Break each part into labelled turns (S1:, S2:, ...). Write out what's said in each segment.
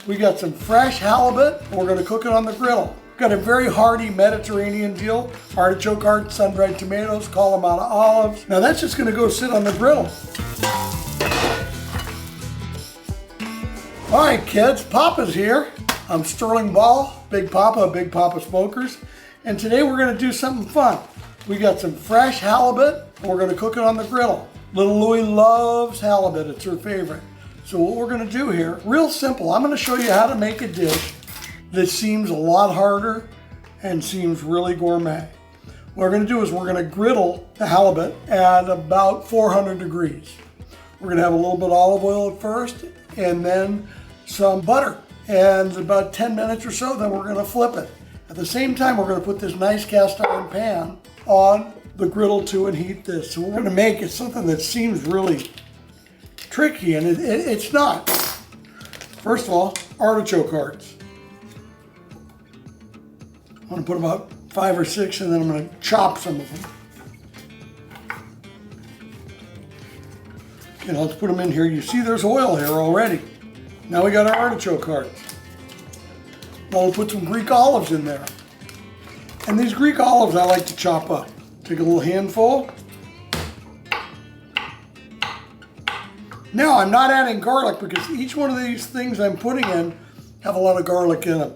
S1: We got some fresh halibut, and we're gonna cook it on the griddle. Got a very hearty Mediterranean deal. Artichoke hearts, sun-dried tomatoes, Kalamata olives. Now that's just gonna go sit on the griddle. All right, kids, Papa's here. I'm Sterling Ball, Big Papa Smokers. And today we're gonna do something fun. We got some fresh halibut, and we're gonna cook it on the griddle. Little Louie loves halibut, it's her favorite. So what we're gonna do here, real simple, I'm gonna show you how to make a dish that seems a lot harder and seems really gourmet. What we're gonna do is we're gonna griddle the halibut at about 400 degrees. We're gonna have a little bit of olive oil at first and then some butter. And about 10 minutes or so, then we're gonna flip it. At the same time, we're gonna put this nice cast iron pan on the griddle too and heat this. So we're gonna make it something that seems really tricky, and it's not. First of all, artichoke hearts. I'm gonna put about 5 or 6, and then I'm gonna chop some of them. Okay, let's put them in here. You see there's oil here already. Now we got our artichoke hearts. Now we'll put some Greek olives in there. And these Greek olives I like to chop up. Take a little handful. Now I'm not adding garlic because each one of these things I'm putting in have a lot of garlic in them.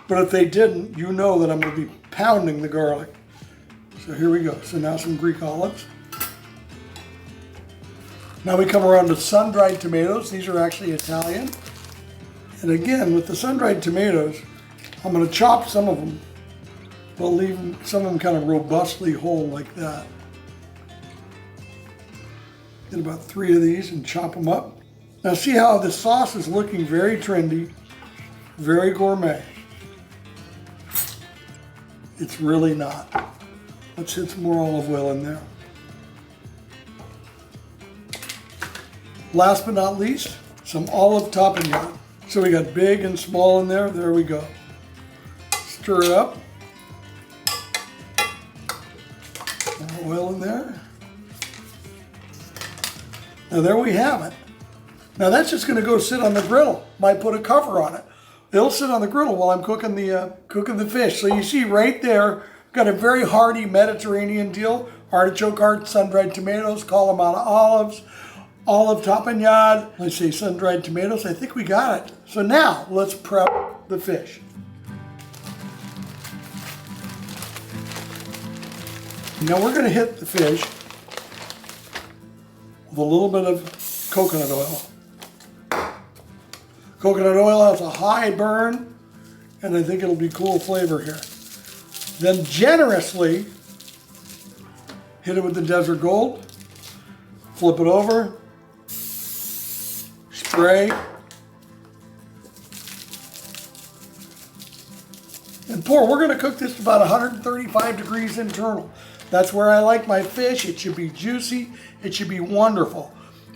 S1: But if they didn't, you know that I'm going to be pounding the garlic. So here we go. So now some Greek olives. Now we come around to sun-dried tomatoes. These are actually Italian. And again, with the sun-dried tomatoes, I'm going to chop some of them, but leave some of them kind of robustly whole like that. Get about 3 of these and chop them up. Now see how the sauce is looking very trendy, very gourmet. It's really not. Let's hit some more olive oil in there. Last but not least, some olive tapenade. So we got big and small in there. There we go. Stir it up. More oil in there. Now there we have it. Now that's just going to go sit on the griddle. Might put a cover on it. It'll sit on the griddle while I'm cooking the fish. So you see right there, got a very hearty Mediterranean deal. Artichoke hearts, sun-dried tomatoes, Kalamata olives, olive tapenade. Let's see, sun-dried tomatoes. I think we got it. So now let's prep the fish. Now we're going to hit the fish with a little bit of coconut oil. Coconut oil has a high burn, and I think it'll be cool flavor here. Then generously hit it with the Desert Gold, flip it over, spray, and pour. We're going to cook this to about 135 degrees internal. That's where I like my fish. It should be juicy. It should be wonderful.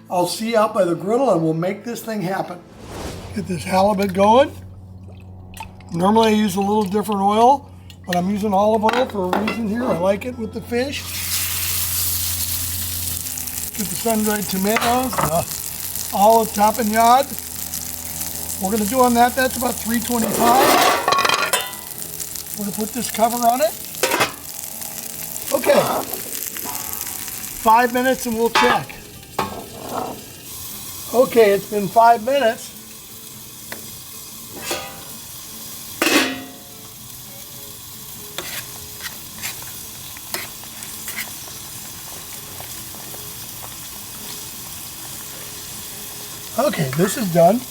S1: I'll see you out by the griddle and we'll make this thing happen. Get this halibut going. Normally I use a little different oil, but I'm using olive oil for a reason here. I like it with the fish. Get the sun-dried tomatoes, the olive tapenade. We're going to do on that, that's about 325. We're going to put this cover on it. Okay, 5 minutes and we'll check. Okay, it's been 5 minutes. Okay, this is done.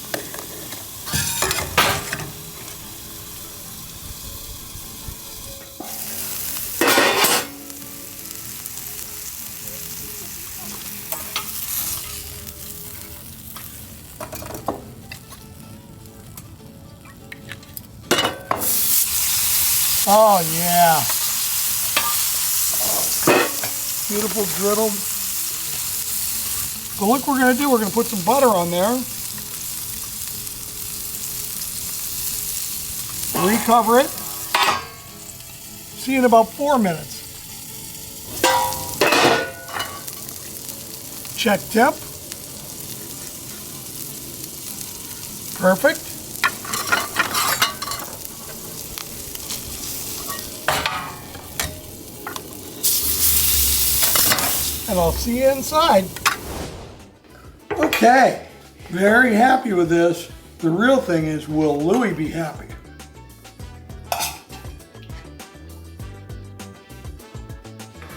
S1: Oh yeah. Beautiful griddled. So look what we're going to do. We're going to put some butter on there. Recover it. See you in about 4 minutes. Check temp. Perfect. and I'll see you inside. Okay, very happy with this. The real thing is, will Louie be happy?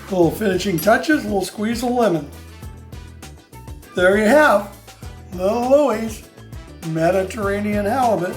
S1: Little finishing touches, little squeeze of lemon. There you have little Louie's Mediterranean halibut.